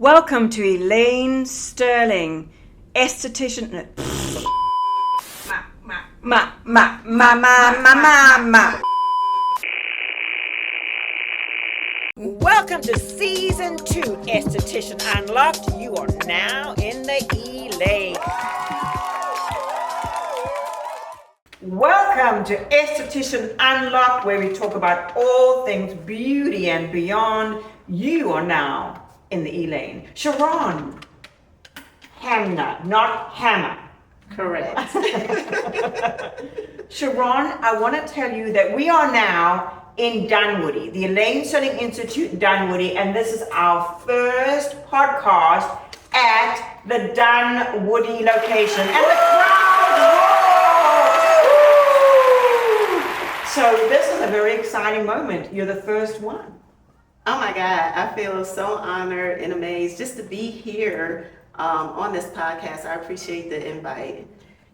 Welcome to Elaine Sterling, esthetician. Welcome to Season 2, Esthetician Unlocked. You are now in the Elaine. Welcome to Esthetician Unlocked, where we talk about all things beauty and beyond. You are now in the Elaine. Cheron Hamner, not Hammer. Correct. Cheron, I want to tell you that we are now in Dunwoody, the Elaine Sterling Institute Dunwoody, and this is our first podcast at the Dunwoody location. And the crowd roar! So this is a very exciting moment. You're the first one. Oh my God, I feel so honored and amazed just to be here on this podcast. I appreciate the invite.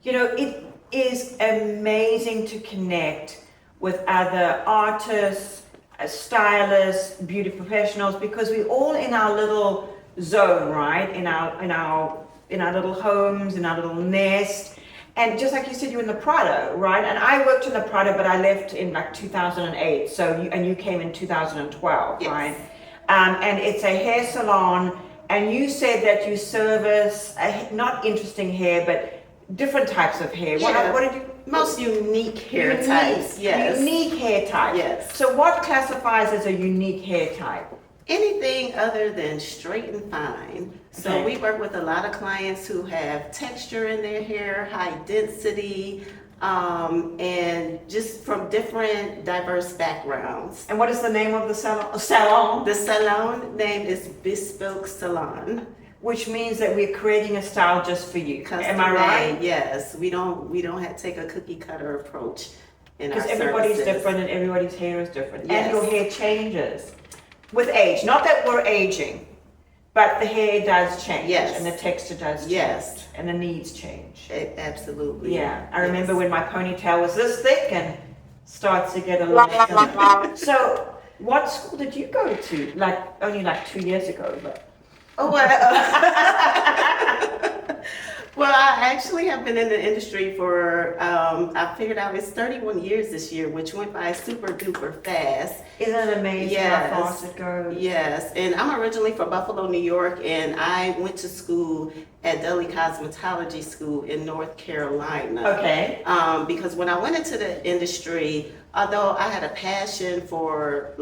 You know, it is amazing to connect with other artists, stylists, beauty professionals, because we're all in our little zone, right? In our little homes, in our little nest. And just like you said, you're in the Prado, right? And I worked in the Prado, but I left in like 2008. So you came in 2012, yes. Right? And it's a hair salon. And you said that you service not interesting hair, but different types of hair. Yeah. What did you? Most unique hair types. Yes. Unique hair type. Yes. So what classifies as a unique hair type? Anything other than straight and fine. So Okay. we work with a lot of clients who have texture in their hair, high density, and just from different diverse backgrounds. And what is the name of the salon? The salon name is Bespoke Salon. Which means that we're creating a style just for you. Am I Custom right? made, yes. We don't have to take a cookie cutter approach in our Because everybody's services. different and everybody's hair is different. Yes. And your hair changes with age. Not that we're aging, but the hair does change. Yes. And the texture does change. Yes. And the needs change. Absolutely. Yeah. I Yes. remember when my ponytail was this thick and starts to get a little thinner. So what school did you go to? Only 2 years ago, but. Oh, well. Well, I actually have been in the industry for, I figured out it's 31 years this year, which went by super duper fast. Isn't it amazing Yes. how fast it goes? Yes, and I'm originally from Buffalo, New York, and I went to school at Dudley Cosmetology School in North Carolina. Okay. Because when I went into the industry, although I had a passion for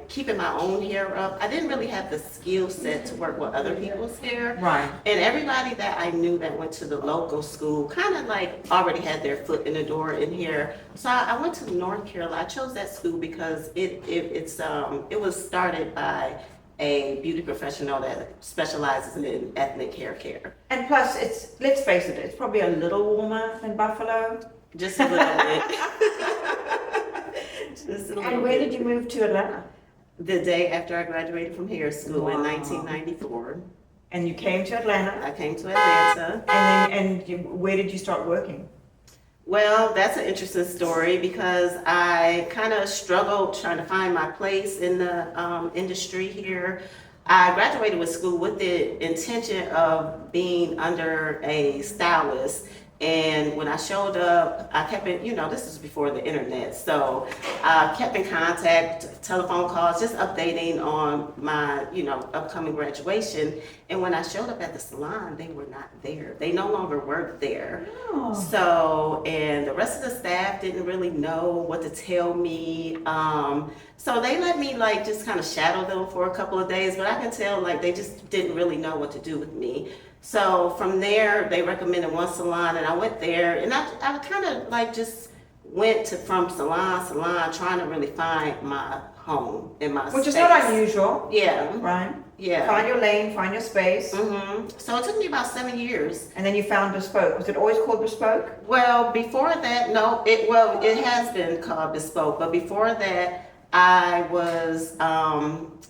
keeping my own hair up, I didn't really have the skill set to work with other people's hair. Right. And everybody that I knew that went to the local school kind of already had their foot in the door in here. So I went to North Carolina. I chose that school because it was started by a beauty professional that specializes in ethnic hair care. And plus, let's face it, it's probably a little warmer than Buffalo. Just a little bit. Just a little And where bit. did you move to Atlanta? The day after I graduated from hair school in Wow. 1994. And you came to Atlanta, I came to Atlanta. where did you start working? Well, that's an interesting story because I kind of struggled trying to find my place in the industry here. I graduated with school with the intention of being under a stylist. And when I showed up, I kept in, this is before the internet, so I kept in contact, telephone calls, just updating on my, upcoming graduation. And when I showed up at the salon, they were not there. They no longer worked there. Oh. So, and the rest of the staff didn't really know what to tell me. So they let me just kind of shadow them for a couple of days, but I can tell they just didn't really know what to do with me. So from there, they recommended one salon, and I went there, and I kind of just went from salon, trying to really find my home and my Which space. is not unusual, Yeah, right? yeah. Find your lane, find your space. So it took me about 7 years. And then you found Bespoke. Was it always called Bespoke? Well, before that, no, it has been called Bespoke, but before that, I was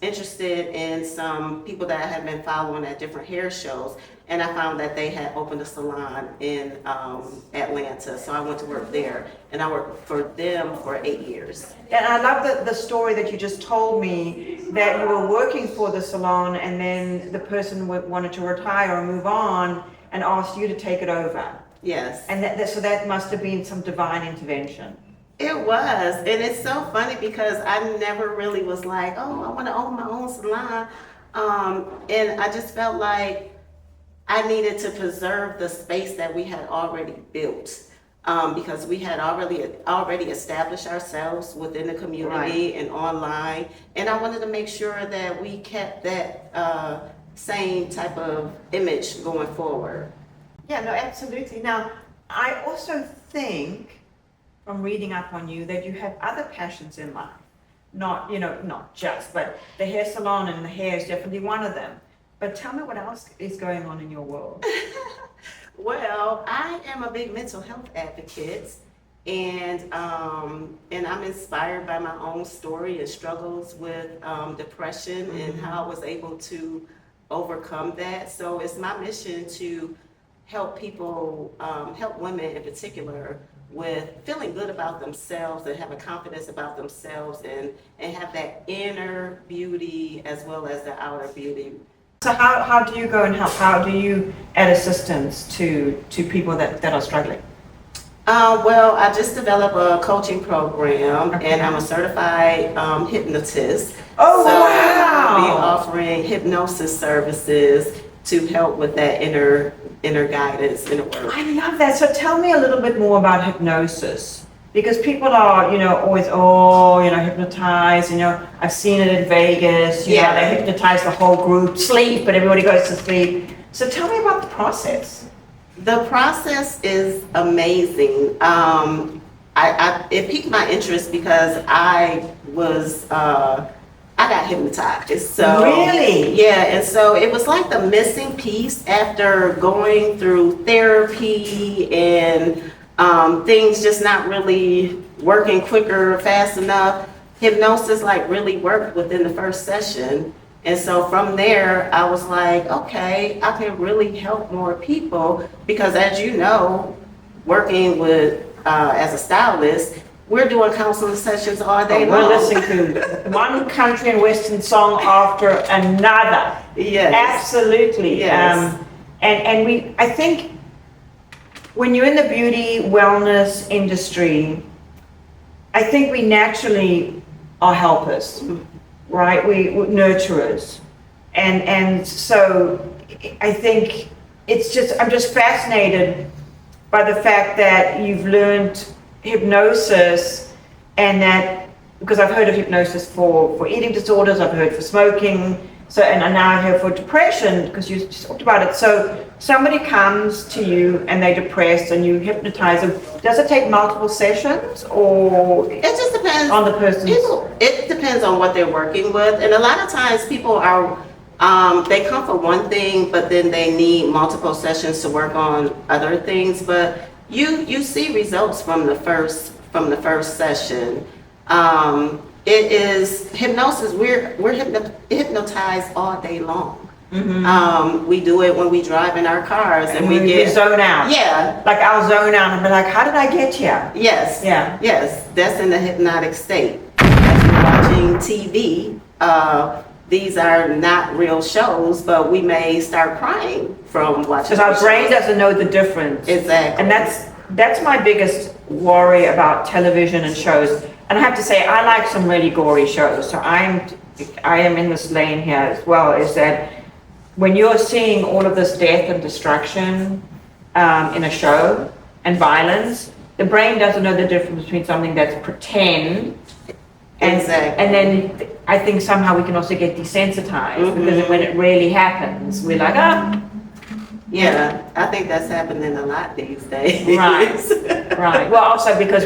interested in some people that I had been following at different hair shows, and I found that they had opened a salon in Atlanta. So I went to work there, and I worked for them for 8 years. And I love the story that you just told me, that you were working for the salon and then the person wanted to retire or move on and asked you to take it over. Yes. And so that must have been some divine intervention. It was, and it's so funny because I never really was like, oh, I want to open my own salon, and I just felt like I needed to preserve the space that we had already built, because we had already established ourselves within the community and online, and I wanted to make sure that we kept that same type of image going forward. Yeah, no, absolutely. Now, I also think, from reading up on you, that you have other passions in life. Not just, but the hair salon and the hair is definitely one of them. But tell me what else is going on in your world. Well, I am a big mental health advocate, and I'm inspired by my own story and struggles with depression and how I was able to overcome that. So it's my mission to help people, help women in particular, with feeling good about themselves and having confidence about themselves and have that inner beauty as well as the outer beauty. So how do you go and help? How do you add assistance to people that are struggling? Well, I just developed a coaching program, and I'm a certified hypnotist. Oh, so wow! I'll be offering hypnosis services to help with that inner guidance, inner work. I love that. So tell me a little bit more about hypnosis, because people are, always, hypnotized. I've seen it in Vegas. They hypnotize the whole group, sleep, but everybody goes to sleep. So tell me about the process. The process is amazing. It piqued my interest because I got hypnotized. So really? Yeah, and so it was like the missing piece after going through therapy and things just not really working quicker, fast enough. Hypnosis really worked within the first session. And so from there, I was like, okay, I can really help more people because, as you know, working with as a stylist, we're doing counseling sessions all day long. We're listening to one country and western song after another. Yes. Absolutely. Yes. And I think when you're in the beauty wellness industry, I think we naturally are helpers, right? We're nurturers. And so I think I'm just fascinated by the fact that you've learned hypnosis, and that, because I've heard of hypnosis for eating disorders, I've heard for smoking, and now I hear for depression, because you just talked about it. So somebody comes to you and they're depressed and you hypnotize them. Does it take multiple sessions, or it just depends on the person? It depends on what they're working with, and a lot of times people are they come for one thing, but then they need multiple sessions to work on other things. But you see results from the first session. It is hypnosis. We're hypnotized all day long. Mm-hmm. We do it when we drive in our cars and we zone out. Yeah, like I'll zone out and be like, how did I get here? Yes. Yeah. Yes, that's in the hypnotic state. As you're watching TV, these are not real shows, but we may start crying from watching. Because our brain doesn't know the difference. Exactly. And that's my biggest worry about television and shows. And I have to say, I like some really gory shows. So I am in this lane here as well, is that when you're seeing all of this death and destruction in a show and violence, the brain doesn't know the difference between something that's pretend and then I think somehow we can also get desensitized, because when it really happens, we're like, Yeah, I think that's happening a lot these days. Right. Well, also because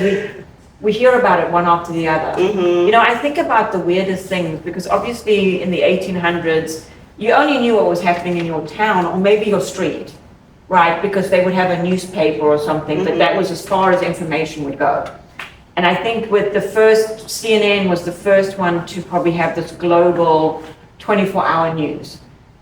we hear about it one after the other. I think about the weirdest things, because obviously in the 1800s, you only knew what was happening in your town or maybe your street, right? Because they would have a newspaper or something, but that was as far as information would go. And I think with the first, CNN was the first one to probably have this global 24-hour news.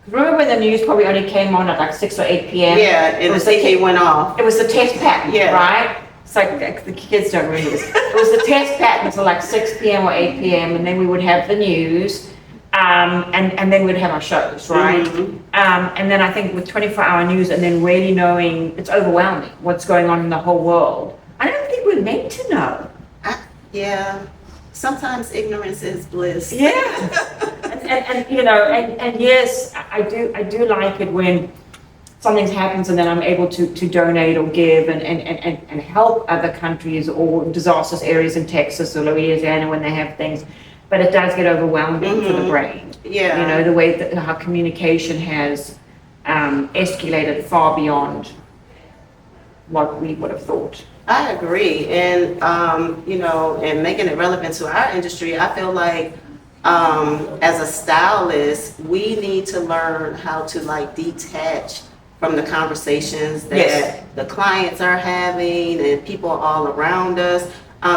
Remember when the news probably only came on at like 6 or 8 p.m.? Yeah, and the TV went off. It was the test pattern, Yeah. right? It's like the kids don't remember this. It was the test pattern until like 6 p.m. or 8 p.m. and then we would have the news, and then we'd have our shows, right? Mm-hmm. And then I think with 24-hour news and then really knowing, it's overwhelming what's going on in the whole world. I don't think we're meant to know. Yeah, sometimes ignorance is bliss. Yeah, and you know, and yes, I do like it when something happens and then I'm able to donate or give and help other countries or disastrous areas in Texas or Louisiana when they have things. But it does get overwhelming for the brain. Yeah, you know, the way that how communication has escalated far beyond what we would have thought. I agree, and you know, and making it relevant to our industry, I feel like as a stylist, we need to learn how to like detach from the conversations that Yes. the clients are having and people all around us,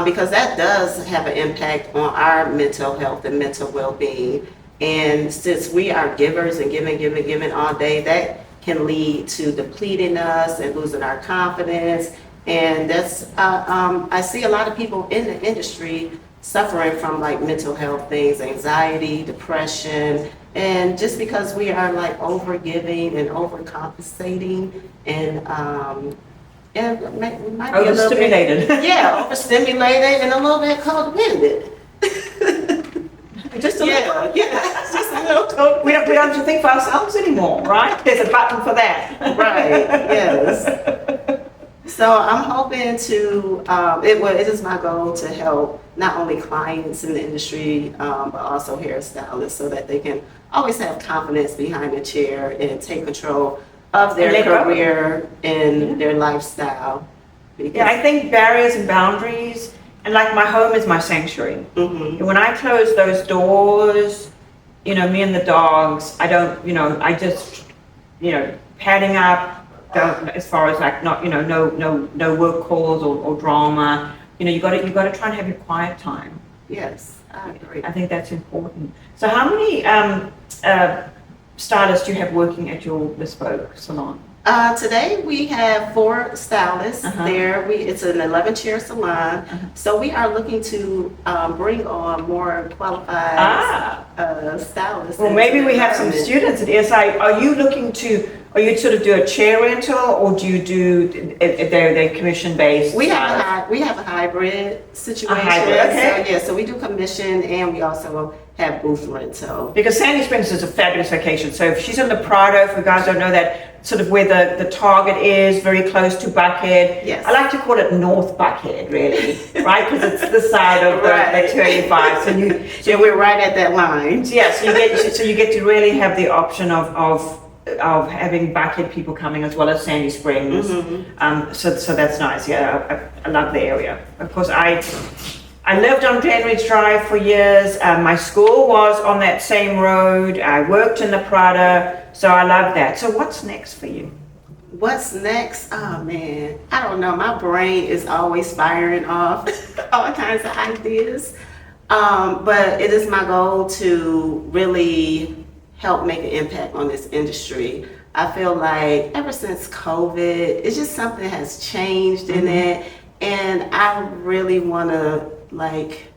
because that does have an impact on our mental health and mental well-being. And since we are givers and giving all day, that can lead to depleting us and losing our confidence. And that's, I see a lot of people in the industry suffering from like mental health things, anxiety, depression, and just because we are like overgiving and overcompensating and we might be a little Overstimulated. bit, yeah, overstimulated and a little bit codependent. Just a little. Yeah, just a little codependent. We don't have to think for ourselves anymore, right? There's a button for that. Right, yes. So I'm hoping to, it is my goal to help not only clients in the industry, but also hairstylists so that they can always have confidence behind the chair and take control of their career and their lifestyle. Yeah, I think barriers and boundaries, and like my home is my sanctuary. Mm-hmm. And when I close those doors, you know, me and the dogs, I don't, you know, I just, you know, padding up, as far as like not, you know, no work calls or drama. You know, you got to try and have your quiet time. Yes, I agree. I think that's important. So how many stylists do you have working at your bespoke salon? Today we have 4 stylists there. It's an 11-chair salon, so we are looking to bring on more qualified stylists. Well, maybe we have some students at SI. Are you sort of do a chair rental, or do you do they're commission based? We have a hybrid situation. Okay. So we do commission and we also have booth rental. Because Sandy Springs is a fabulous location. So if she's in the Prado, for you guys don't know that, sort of where the Target is, very close to Buckhead. Yes. I like to call it North Buckhead, really, right? Because it's the side of the 285. So we're right at that line. Yes, you get to really have the option of having Buckhead people coming as well as Sandy Springs. So that's nice. Yeah, I love the area. Of course, I lived on Glenridge Drive for years. My school was on that same road. I worked in the Prado, so I love that. So what's next for you? What's next? Oh man, I don't know. My brain is always firing off all kinds of ideas. But it is my goal to really help make an impact on this industry. I feel like ever since COVID, it's just something has changed in it. And I really want to like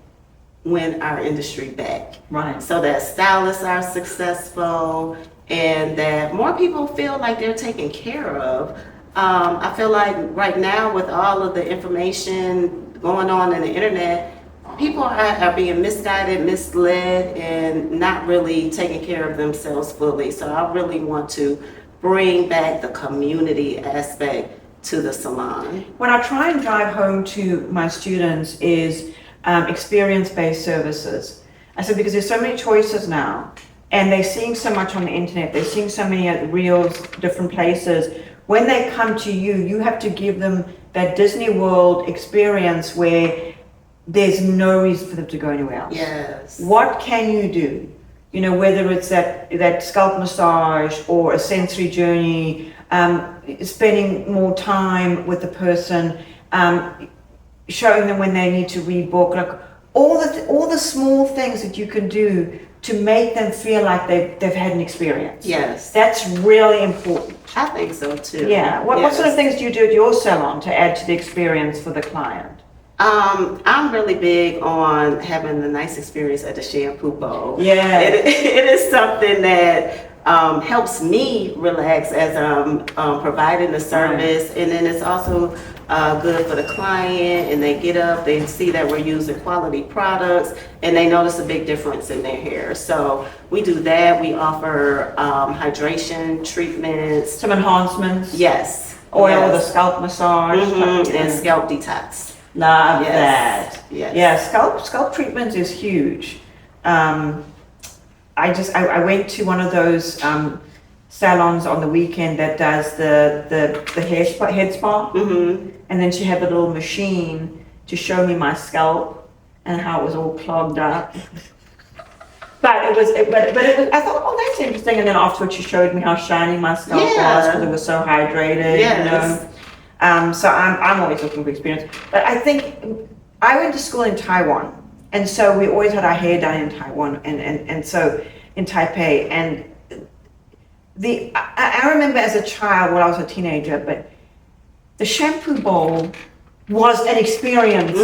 win our industry back. Right. So that stylists are successful and that more people feel like they're taken care of. I feel like right now with all of the information going on in the internet, people are being misguided, misled, and not really taking care of themselves fully. So I really want to bring back the community aspect to the salon. What I try and drive home to my students is experience-based services. I said, because there's so many choices now, and they're seeing so much on the internet, they're seeing so many reels, different places. When they come to you, you have to give them that Disney World experience where there's no reason for them to go anywhere else. Yes. What can you do? You know, whether it's that scalp massage or a sensory journey, spending more time with the person, showing them when they need to rebook, like all the small things that you can do to make them feel like they've had an experience. Yes. That's really important. I think so too. Yeah. What sort of things do you do at your salon to add to the experience for the client? I'm really big on having a nice experience at the shampoo bowl. Yeah. It is something that helps me relax as I'm providing the service, and then it's also good for the client, and they get up, they see that we're using quality products, and they notice a big difference in their hair. So we do that. We offer hydration treatments. Some enhancements? Yes. Oil with a Yes. scalp massage? And scalp detox. Love Yes. that. Yes. Yeah, scalp treatment is huge. I went to one of those salons on the weekend that does the head spa, and then she had the little machine to show me my scalp and how it was all clogged up. But it was, I thought, oh, that's interesting. And then afterwards, she showed me how shiny my scalp was because it was so hydrated. Yes. You know. So I'm always looking for experience. But I think I went to school in Taiwan, and so we always had our hair done in Taiwan, and so in Taipei. And I remember as a child when I was a teenager, but the shampoo bowl was an experience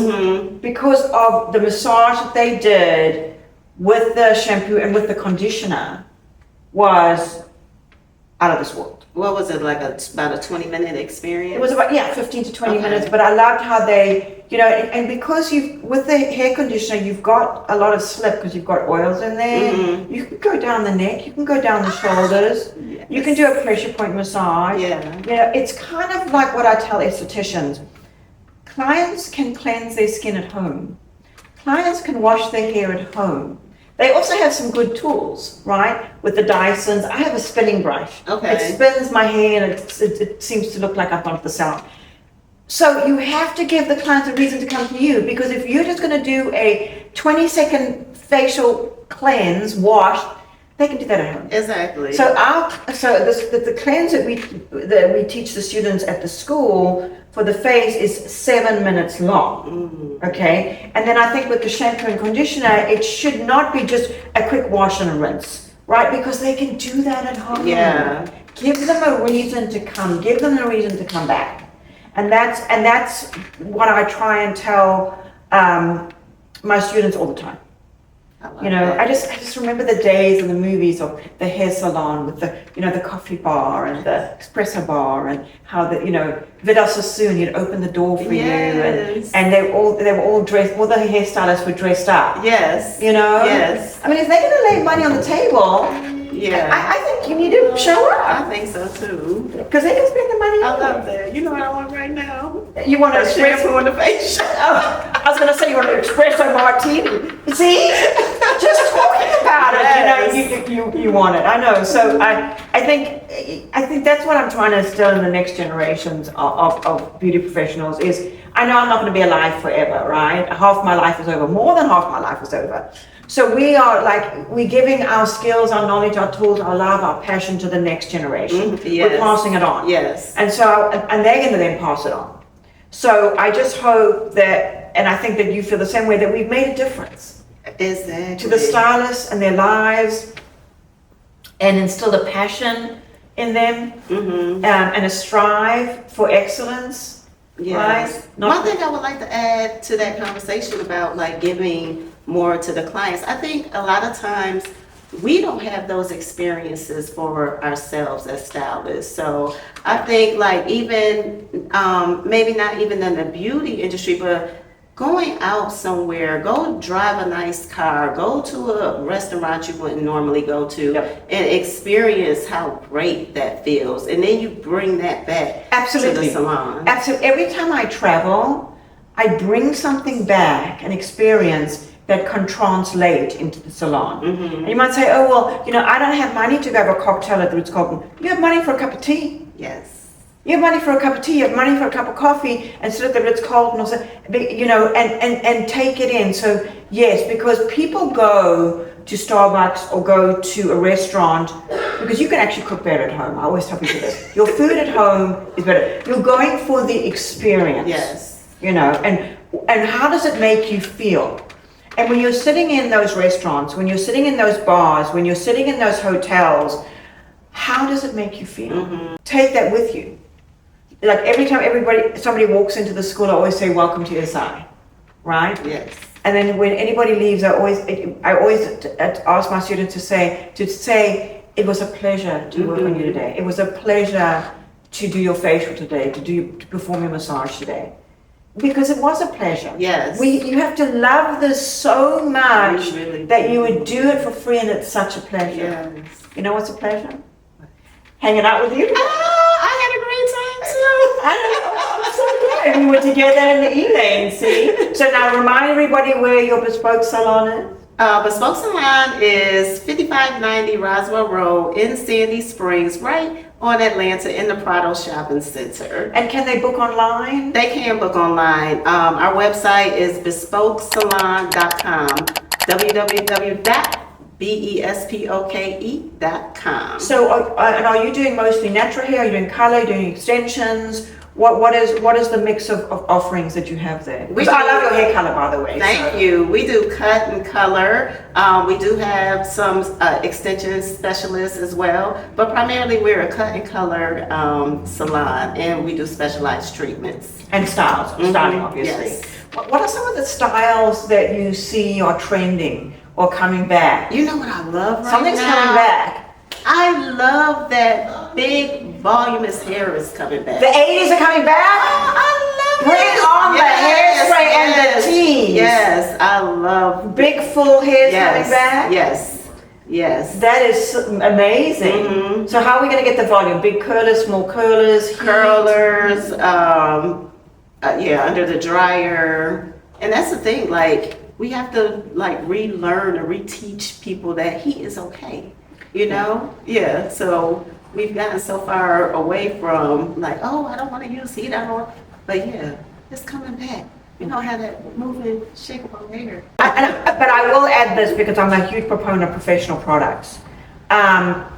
because of the massage that they did with the shampoo and with the conditioner was out of this world. What was it, like about a 20-minute experience? It was about 15 to 20 minutes, but I loved how they, you know, and because with the hair conditioner, you've got a lot of slip because you've got oils in there. You can go down the neck, you can go down the shoulders, you can do a pressure point massage. You know, it's kind of like what I tell estheticians. Clients can cleanse their skin at home. Clients can wash their hair at home. They also have some good tools, right? With the Dysons, I have a spinning brush. It spins my hair and it seems to look like I've gone to the salon. So you have to give the clients a reason to come to you, because if you're just going to do a 20-second facial cleanse, wash, they can do that at home. Exactly. So the cleanse that we teach the students at the school for the face is 7 minutes long. Okay, and then I think with the shampoo and conditioner, it should not be just a quick wash and a rinse, right? Because they can do that at home. Yeah. Give them a reason to come. Give them a reason to come back, and that's what I try and tell my students all the time. You know, I just remember the days in the movies of the hair salon with the, you know, the coffee bar and the espresso bar, and how the, you know, Vida Sassoon, you'd open the door for you, and they were all dressed, all the hairstylists were dressed up. Yes. You know? Yes. I mean, if they're going to lay money on the table, I think you need to show up. I think so too. Because they can spend the money on I love that. You know what I want right now? You want to shampoo on the face. I was going to say you want an espresso martini. See, just talking about it, you know, you want it. I know. So I think that's what I'm trying to instill in the next generations of beauty professionals is, I know I'm not going to be alive forever, right? Half my life is over. More than half my life is over. So we're giving our skills, our knowledge, our tools, our love, our passion to the next generation. We're passing it on. Yes. And so, and they're going to then pass it on. So I just hope that, and I think that you feel the same way, that we've made a difference. Exactly. To the stylists and their lives, and instilled a passion in them, and a strive for excellence. Yes. Right? One thing I would like to add to that conversation about like giving more to the clients, I think a lot of times we don't have those experiences for ourselves as stylists. So I think like even maybe not even in the beauty industry, but going out somewhere, go drive a nice car, go to a restaurant you wouldn't normally go to, and experience how great that feels. And then you bring that back to the salon. Absolutely. Every time I travel, I bring something back, an experience that can translate into the salon. And you might say, oh, well, you know, I don't have money to go have a cocktail at the Ritz-Carlton. You have money for a cup of tea. Yes. You have money for a cup of tea, you have money for a cup of coffee, and sit at the Ritz-Carlton, you know, and take it in. So yes, because people go to Starbucks or go to a restaurant because you can actually cook better at home. I always tell people this. Your food at home is better. You're going for the experience. Yes. You know, and and how does it make you feel? And when you're sitting in those restaurants, when you're sitting in those bars, when you're sitting in those hotels, how does it make you feel? Take that with you. Like every time somebody walks into the school, I always say, welcome to SI, right? Yes. And then when anybody leaves, I always ask my students to say, it was a pleasure to work on you today. It was a pleasure to do your facial today, to perform your massage today. Because it was a pleasure. Yes. You have to love this so much really that you would do it for free, and it's such a pleasure. Yes. You know what's a pleasure? Hanging out with you. I had a great time too. I know. I'm so glad we were together in the E-lane, see? So now remind everybody where your bespoke salon is. Bespoke Salon is 5590 Roswell Road in Sandy Springs, right on Atlanta in the Prado Shopping Center. And can they book online? They can book online. Our website is bespokesalon.com, www.bespoke.com. So, and are you doing mostly natural hair? Are you doing color? Are you doing extensions? What is the mix of offerings that you have there? I love your hair color, by the way. Thank you. We do cut and color. We do have some extension specialists as well, but primarily we're a cut and color salon, and we do specialized treatments. And styling, obviously. Yes. What are some of the styles that you see are trending or coming back? You know what I love right Something's now? coming back. I love that big voluminous hair is coming back. The 80s are coming back? I love Bring it. on the hairspray and the tees. Yes, I love Big full hairs coming back? Yes, yes. That is amazing. So how are we going to get the volume? Big curlers, small curlers, Curlers, under the dryer. And that's the thing, like, we have to like relearn or reteach people that heat is okay. You know? Yeah, so we've gotten so far away from like, oh, I don't want to use heat, but yeah, it's coming back. You know how that moving, shakeable hair. But I will add this because I'm a huge proponent of professional products.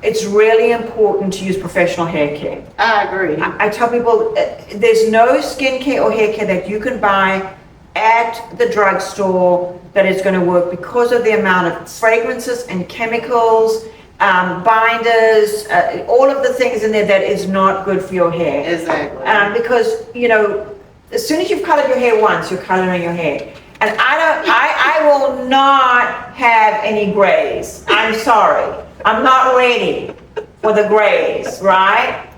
It's really important to use professional hair care. I agree. I tell people there's no skincare or hair care that you can buy at the drugstore that is going to work because of the amount of fragrances and chemicals, binders, all of the things in there that is not good for your hair. Exactly. Because, you know, as soon as you've colored your hair once, you're coloring your hair. And I will not have any grays. I'm sorry. I'm not ready for the grays, right?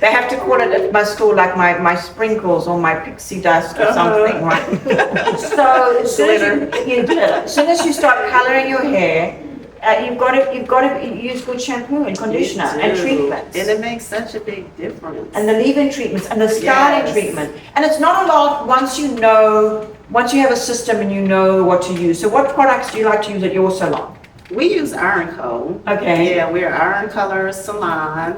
They have to call it at my school like my sprinkles or my pixie dust or something, right? So as soon as you start coloring your hair, you've got to use good shampoo and conditioner and treatments. And it makes such a big difference. And the leave-in treatments and the styling treatment. And it's not a lot once you have a system and you know what to use. So what products do you like to use at your salon? We use Iron Co. Okay. Yeah, we're Iron Color Salon,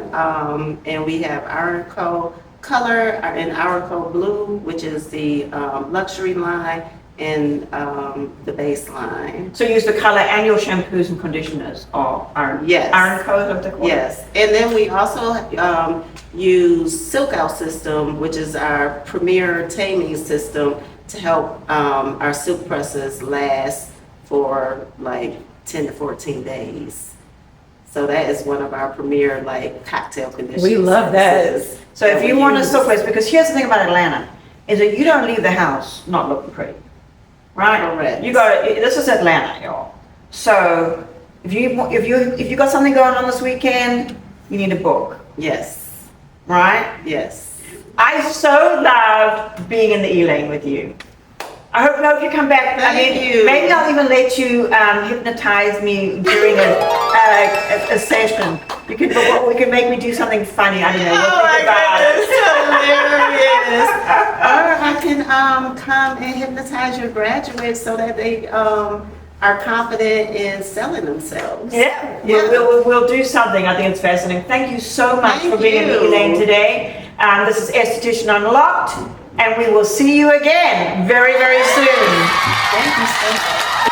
and we have Iron Co. Color and Iron Co. Blue, which is the luxury line, and the base line. So you use the color and your shampoos and conditioners are Iron. Yes. Iron Co. Of the color. Yes, and then we also use Silk Out System, which is our premier taming system to help our silk presses last for like 10 to 14 days. So that is one of our premier like cocktail conditioners. We love that. So if you want a silk press, because here's the thing about Atlanta, is that you don't leave the house not looking pretty, right? Correct. This is Atlanta, y'all. So if you got something going on this weekend, you need a book, Yes. right? Yes. I so loved being in the E-lane with you. I hope you come back. Thank you. Maybe I'll even let you hypnotize me during a session. We could make me do something funny. I don't know. We'll think about it. Hilarious. Or I can come and hypnotize your graduates so that they are confident in selling themselves. Yeah. We'll do something. I think it's fascinating. Thank you so much for being in the E-lane today. This is Esthetician Unlocked. And we will see you again very, very soon. Thank you so much.